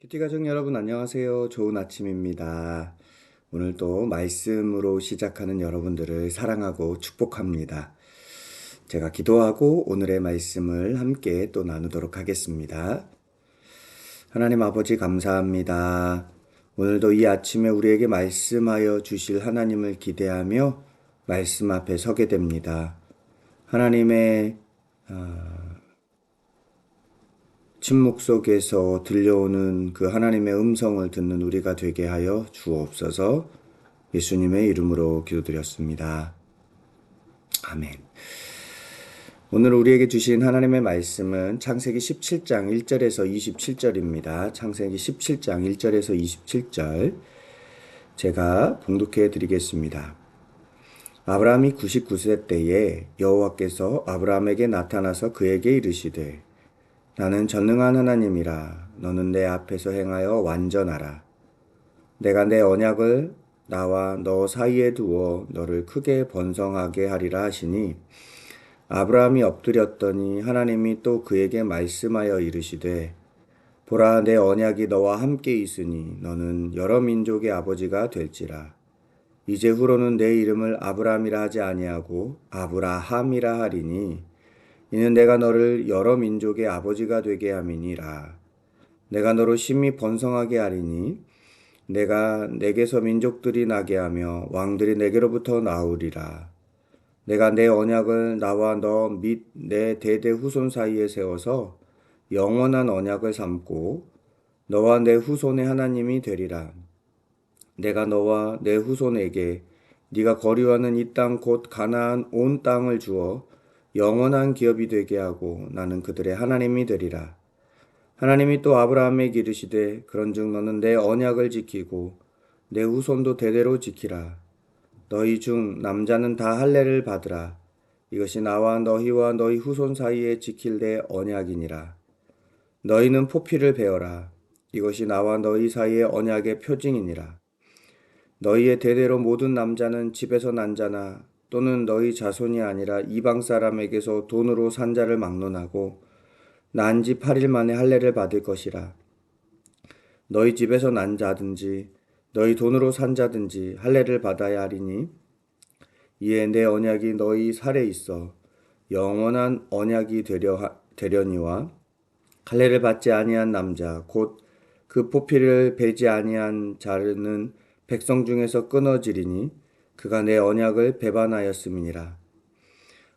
키티 가족 여러분 안녕하세요. 좋은 아침입니다. 오늘도 말씀으로 시작하는 여러분들을 사랑하고 축복합니다. 제가 기도하고 오늘의 말씀을 함께 또 나누도록 하겠습니다. 하나님 아버지 감사합니다. 오늘도 이 아침에 우리에게 말씀하여 주실 하나님을 기대하며 말씀 앞에 서게 됩니다. 하나님의 침묵 속에서 들려오는 그 하나님의 음성을 듣는 우리가 되게 하여 주옵소서. 예수님의 이름으로 기도드렸습니다. 아멘. 오늘 우리에게 주신 하나님의 말씀은 창세기 17장 1절에서 27절입니다. 창세기 17장 1절에서 27절 제가 봉독해 드리겠습니다. 아브라함이 99세 때에 여호와께서 아브라함에게 나타나서 그에게 이르시되 나는 전능한 하나님이라. 너는 내 앞에서 행하여 완전하라. 내가 내 언약을 나와 너 사이에 두어 너를 크게 번성하게 하리라 하시니 아브라함이 엎드렸더니 하나님이 또 그에게 말씀하여 이르시되 보라 내 언약이 너와 함께 있으니 너는 여러 민족의 아버지가 될지라. 이제 후로는 내 이름을 아브라함이라 하지 아니하고 아브라함이라 하리니 이는 내가 너를 여러 민족의 아버지가 되게 함이니라. 내가 너로 심히 번성하게 하리니 내가 내게서 민족들이 나게 하며 왕들이 내게로부터 나오리라. 내가 내 언약을 나와 너 및 내 대대 후손 사이에 세워서 영원한 언약을 삼고 너와 내 후손의 하나님이 되리라. 내가 너와 내 후손에게 네가 거류하는 이 땅 곧 가나안 온 땅을 주어 영원한 기업이 되게 하고 나는 그들의 하나님이 되리라. 하나님이 또 아브라함에게 이르시되 그런즉 너는 내 언약을 지키고 내 후손도 대대로 지키라. 너희 중 남자는 다 할례를 받으라. 이것이 나와 너희와 너희 후손 사이에 지킬 내 언약이니라. 너희는 포피를 베어라. 이것이 나와 너희 사이의 언약의 표징이니라. 너희의 대대로 모든 남자는 집에서 난 자나 또는 너희 자손이 아니라 이방 사람에게서 돈으로 산 자를 막론하고 난 지 8일 만에 할례를 받을 것이라. 너희 집에서 난 자든지 너희 돈으로 산 자든지 할례를 받아야 하리니 이에 내 언약이 너희 살에 있어 영원한 언약이 되려니와 할례를 받지 아니한 남자 곧 그 포피를 베지 아니한 자는 백성 중에서 끊어지리니 그가 내 언약을 배반하였음이니라.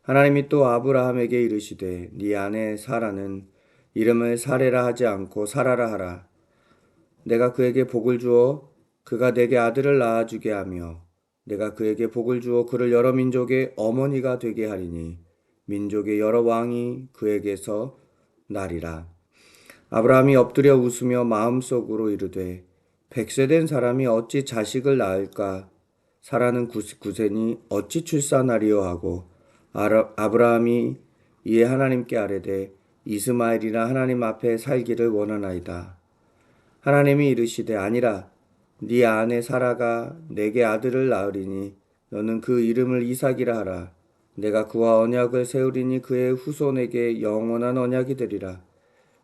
하나님이 또 아브라함에게 이르시되 네 아내 사라는 이름을 사레라 하지 않고 사라라 하라. 내가 그에게 복을 주어 그가 내게 아들을 낳아주게 하며 내가 그에게 복을 주어 그를 여러 민족의 어머니가 되게 하리니 민족의 여러 왕이 그에게서 나리라. 아브라함이 엎드려 웃으며 마음속으로 이르되 100세 된 사람이 어찌 자식을 낳을까? 사라는 99세니 어찌 출산하리요 하고 아브라함이 이에 하나님께 아뢰되 이스마엘이나 하나님 앞에 살기를 원하나이다. 하나님이 이르시되 아니라 네 아내 사라가 내게 아들을 낳으리니 너는 그 이름을 이삭이라 하라. 내가 그와 언약을 세우리니 그의 후손에게 영원한 언약이 되리라.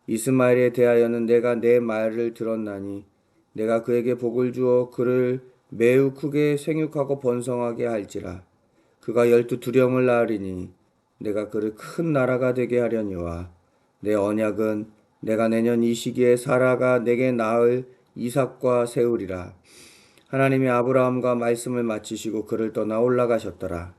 이스마엘에 대하여는 내가 내 말을 들었나니 내가 그에게 복을 주어 그를 매우 크게 생육하고 번성하게 할지라. 그가 12두령을 낳으리니 내가 그를 큰 나라가 되게 하려니와 내 언약은 내가 내년 이 시기에 사라가 내게 낳을 이삭과 세우리라. 하나님이 아브라함과 말씀을 마치시고 그를 떠나 올라가셨더라.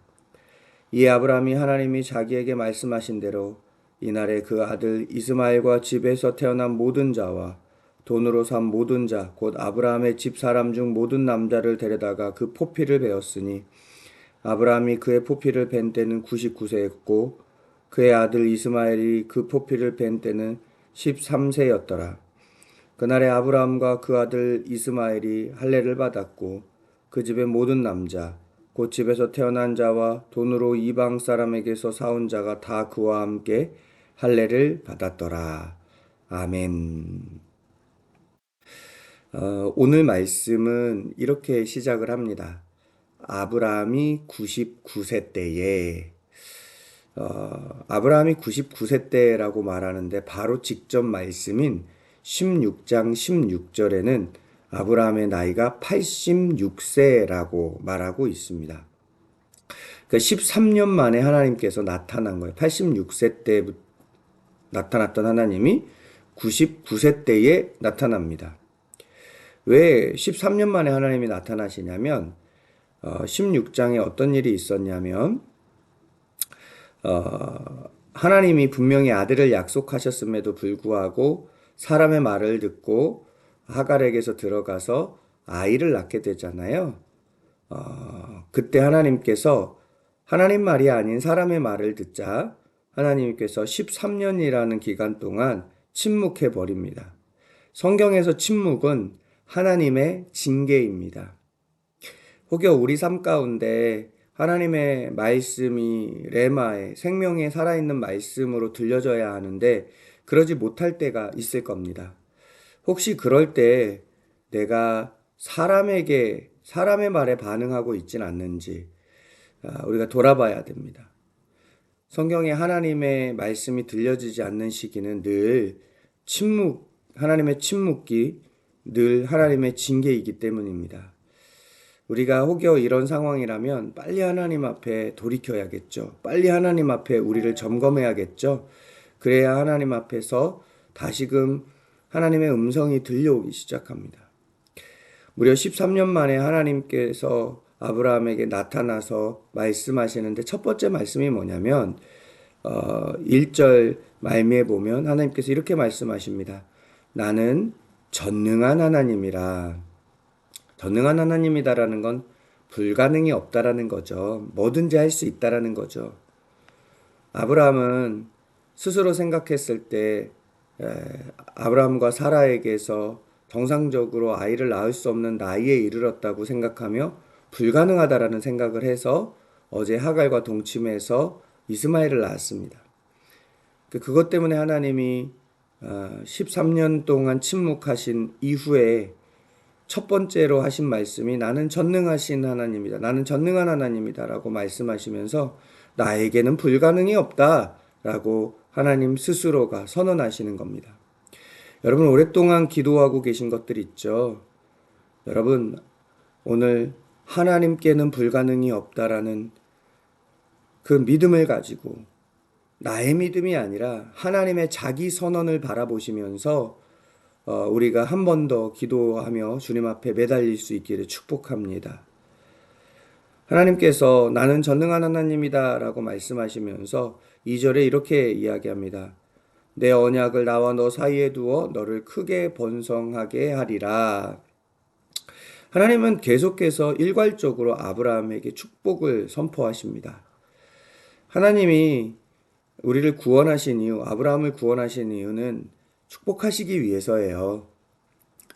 이에 아브라함이 하나님이 자기에게 말씀하신 대로 이날에 그 아들 이스마엘과 집에서 태어난 모든 자와 돈으로 산 모든 자 곧 아브라함의 집 사람 중 모든 남자를 데려다가 그 포피를 베었으니 아브라함이 그의 포피를 벤 때는 99세였고 그의 아들 이스마엘이 그 포피를 벤 때는 13세였더라. 그날에 아브라함과 그 아들 이스마엘이 할례를 받았고 그 집의 모든 남자 곧 집에서 태어난 자와 돈으로 이방 사람에게서 사온 자가 다 그와 함께 할례를 받았더라. 아멘. 오늘 말씀은 이렇게 시작을 합니다. 아브라함이 99세 때에 아브라함이 99세 때라고 말하는데 바로 직접 말씀인 16장 16절에는 아브라함의 나이가 86세라고 말하고 있습니다. 그러니까 13년 만에 하나님께서 나타난 거예요. 86세 때 나타났던 하나님이 99세 때에 나타납니다. 왜 13년 만에 하나님이 나타나시냐면 16장에 어떤 일이 있었냐면 하나님이 분명히 아들을 약속하셨음에도 불구하고 사람의 말을 듣고 하갈에게서 들어가서 아이를 낳게 되잖아요. 그때 하나님께서 하나님 말이 아닌 사람의 말을 듣자 하나님께서 13년이라는 기간 동안 침묵해 버립니다. 성경에서 침묵은 하나님의 징계입니다. 혹여 우리 삶 가운데 하나님의 말씀이 레마의 생명에 살아있는 말씀으로 들려져야 하는데 그러지 못할 때가 있을 겁니다. 혹시 그럴 때 내가 사람의 말에 반응하고 있진 않는지 우리가 돌아봐야 됩니다. 성경에 하나님의 말씀이 들려지지 않는 시기는 늘 하나님의 침묵이 늘 하나님의 징계이기 때문입니다. 우리가 혹여 이런 상황이라면 빨리 하나님 앞에 돌이켜야겠죠. 빨리 하나님 앞에 우리를 점검해야겠죠. 그래야 하나님 앞에서 다시금 하나님의 음성이 들려오기 시작합니다. 무려 13년 만에 하나님께서 아브라함에게 나타나서 말씀하시는데 첫 번째 말씀이 뭐냐면 1절 말미에 보면 하나님께서 이렇게 말씀하십니다. 나는 전능한 하나님이라. 전능한 하나님이다라는 건 불가능이 없다라는 거죠. 뭐든지 할 수 있다라는 거죠. 아브라함은 스스로 생각했을 때 아브라함과 사라에게서 정상적으로 아이를 낳을 수 없는 나이에 이르렀다고 생각하며 불가능하다라는 생각을 해서 어제 하갈과 동침해서 이스마엘을 낳았습니다. 그것 때문에 하나님이 13년 동안 침묵하신 이후에 첫 번째로 하신 말씀이 나는 전능하신 하나님이다. 나는 전능한 하나님이다. 라고 말씀하시면서 나에게는 불가능이 없다. 라고 하나님 스스로가 선언하시는 겁니다. 여러분 오랫동안 기도하고 계신 것들 있죠. 여러분 오늘 하나님께는 불가능이 없다라는 그 믿음을 가지고 나의 믿음이 아니라 하나님의 자기 선언을 바라보시면서 우리가 한 번 더 기도하며 주님 앞에 매달릴 수 있기를 축복합니다. 하나님께서 나는 전능한 하나님이다 라고 말씀하시면서 2절에 이렇게 이야기합니다. 내 언약을 나와 너 사이에 두어 너를 크게 번성하게 하리라. 하나님은 계속해서 일괄적으로 아브라함에게 축복을 선포하십니다. 하나님이 우리를 구원하신 이유, 아브라함을 구원하신 이유는 축복하시기 위해서예요.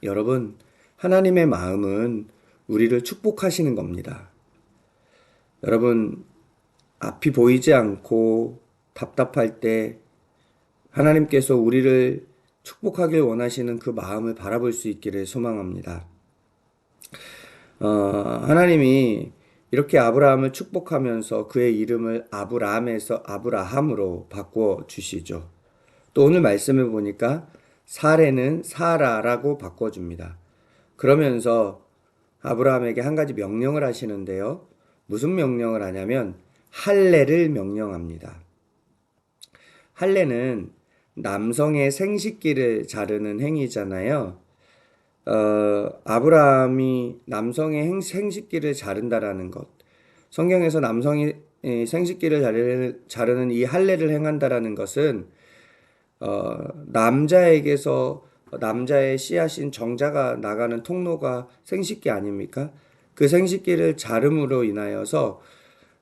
여러분, 하나님의 마음은 우리를 축복하시는 겁니다. 여러분, 앞이 보이지 않고 답답할 때 하나님께서 우리를 축복하길 원하시는 그 마음을 바라볼 수 있기를 소망합니다. 하나님이 이렇게 아브라함을 축복하면서 그의 이름을 아브람에서 아브라함으로 바꿔 주시죠. 또 오늘 말씀을 보니까 사레는 사라라고 바꿔줍니다. 그러면서 아브라함에게 한 가지 명령을 하시는데요. 무슨 명령을 하냐면 할례를 명령합니다. 할례는 남성의 생식기를 자르는 행위잖아요. 아브라함이 남성의 생식기를 자른다라는 것. 성경에서 남성이 생식기를 자르는 이 할례를 행한다라는 것은 남자에게서 남자의 씨앗인 정자가 나가는 통로가 생식기 아닙니까? 그 생식기를 자름으로 인하여서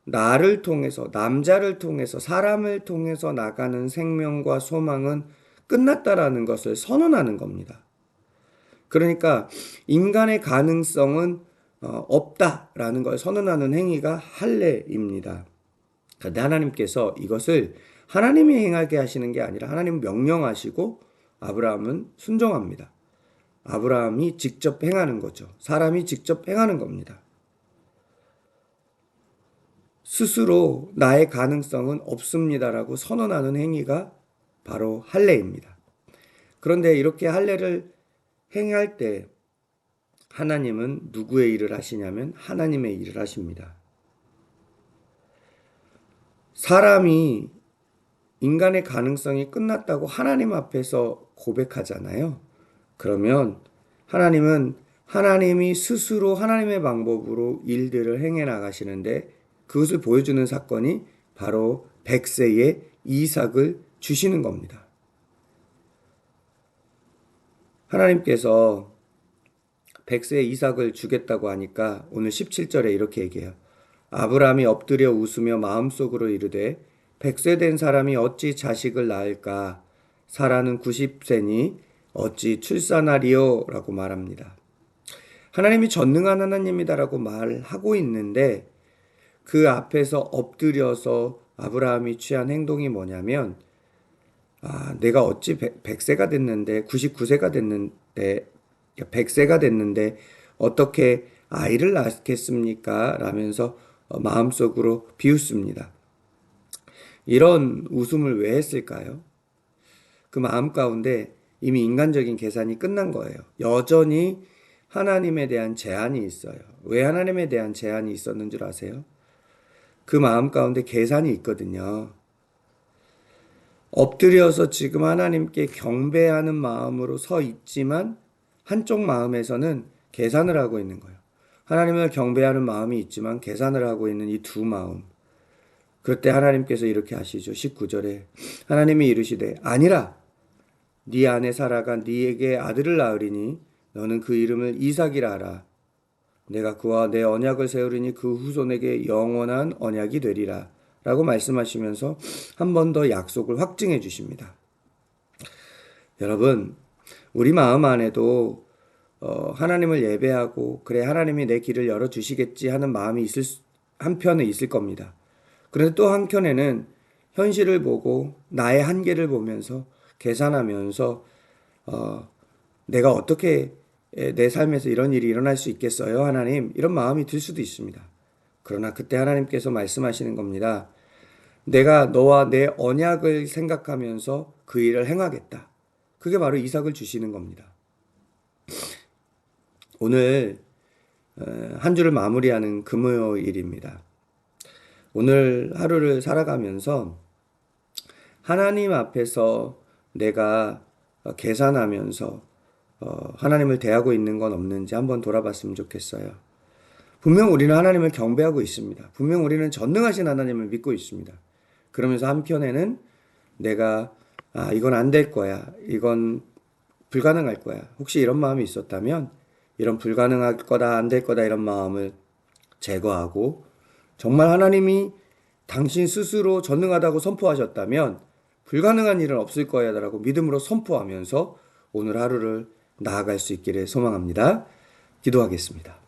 나를 통해서, 남자를 통해서, 사람을 통해서 나가는 생명과 소망은 끝났다라는 것을 선언하는 겁니다. 그러니까 인간의 가능성은 없다라는 걸 선언하는 행위가 할례입니다. 그런데 하나님께서 이것을 하나님이 행하게 하시는 게 아니라 하나님 명령하시고 아브라함은 순종합니다. 아브라함이 직접 행하는 거죠. 사람이 직접 행하는 겁니다. 스스로 나의 가능성은 없습니다라고 선언하는 행위가 바로 할례입니다. 그런데 이렇게 할례를 행할 때 하나님은 누구의 일을 하시냐면 하나님의 일을 하십니다. 사람이 인간의 가능성이 끝났다고 하나님 앞에서 고백하잖아요. 그러면 하나님은 하나님이 스스로 하나님의 방법으로 일들을 행해 나가시는데 그것을 보여주는 사건이 바로 100세의 이삭을 주시는 겁니다. 하나님께서 100세의 이삭을 주겠다고 하니까 오늘 17절에 이렇게 얘기해요. 아브라함이 엎드려 웃으며 마음속으로 이르되 100세 된 사람이 어찌 자식을 낳을까? 사라는 90세니 어찌 출산하리요? 라고 말합니다. 하나님이 전능한 하나님이다라고 말하고 있는데 그 앞에서 엎드려서 아브라함이 취한 행동이 뭐냐면 내가 어찌 100세가 됐는데 99세가 됐는데 100세가 됐는데 어떻게 아이를 낳겠습니까? 라면서 마음속으로 비웃습니다. 이런 웃음을 왜 했을까요? 그 마음 가운데 이미 인간적인 계산이 끝난 거예요. 여전히 하나님에 대한 제한이 있어요. 왜 하나님에 대한 제한이 있었는 줄 아세요? 그 마음 가운데 계산이 있거든요. 엎드려서 지금 하나님께 경배하는 마음으로 서 있지만 한쪽 마음에서는 계산을 하고 있는 거예요. 하나님을 경배하는 마음이 있지만 계산을 하고 있는 이 두 마음. 그때 하나님께서 이렇게 하시죠. 19절에 하나님이 이르시되 아니라 네 아내 사라가 네에게 아들을 낳으리니 너는 그 이름을 이삭이라 하라. 내가 그와 내 언약을 세우리니 그 후손에게 영원한 언약이 되리라. 라고 말씀하시면서 한 번 더 약속을 확증해 주십니다. 여러분, 우리 마음 안에도 하나님을 예배하고 그래 하나님이 내 길을 열어주시겠지 하는 마음이 한편에 있을 겁니다. 그런데 또 한켠에는 현실을 보고 나의 한계를 보면서 계산하면서 내가 어떻게 내 삶에서 이런 일이 일어날 수 있겠어요 하나님? 이런 마음이 들 수도 있습니다. 그러나 그때 하나님께서 말씀하시는 겁니다. 내가 너와 내 언약을 생각하면서 그 일을 행하겠다. 그게 바로 이삭을 주시는 겁니다. 오늘 한 주를 마무리하는 금요일입니다. 오늘 하루를 살아가면서 하나님 앞에서 내가 계산하면서 하나님을 대하고 있는 건 없는지 한번 돌아봤으면 좋겠어요. 분명 우리는 하나님을 경배하고 있습니다. 분명 우리는 전능하신 하나님을 믿고 있습니다. 그러면서 한편에는 내가 이건 안 될 거야. 이건 불가능할 거야. 혹시 이런 마음이 있었다면 이런 불가능할 거다, 안 될 거다 이런 마음을 제거하고 정말 하나님이 당신 스스로 전능하다고 선포하셨다면 불가능한 일은 없을 거야 라고 믿음으로 선포하면서 오늘 하루를 나아갈 수 있기를 소망합니다. 기도하겠습니다.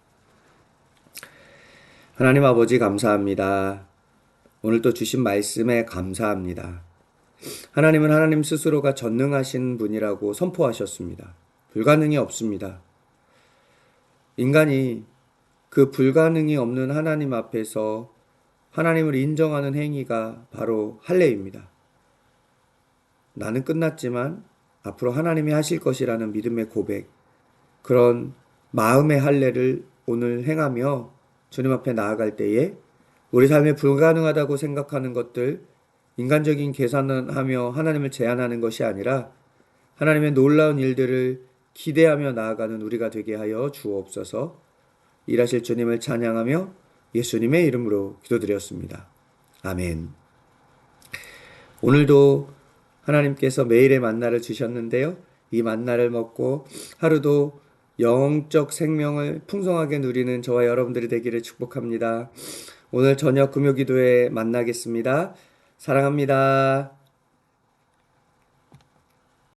하나님 아버지 감사합니다. 오늘 또 주신 말씀에 감사합니다. 하나님은 하나님 스스로가 전능하신 분이라고 선포하셨습니다. 불가능이 없습니다. 인간이 그 불가능이 없는 하나님 앞에서 하나님을 인정하는 행위가 바로 할례입니다. 나는 끝났지만 앞으로 하나님이 하실 것이라는 믿음의 고백, 그런 마음의 할례를 오늘 행하며 주님 앞에 나아갈 때에 우리 삶에 불가능하다고 생각하는 것들, 인간적인 계산을 하며 하나님을 제한하는 것이 아니라 하나님의 놀라운 일들을 기대하며 나아가는 우리가 되게 하여 주옵소서. 일하실 주님을 찬양하며 예수님의 이름으로 기도드렸습니다. 아멘. 오늘도 하나님께서 매일의 만나를 주셨는데요. 이 만나를 먹고 하루도 영적 생명을 풍성하게 누리는 저와 여러분들이 되기를 축복합니다. 오늘 저녁 금요기도에 만나겠습니다. 사랑합니다.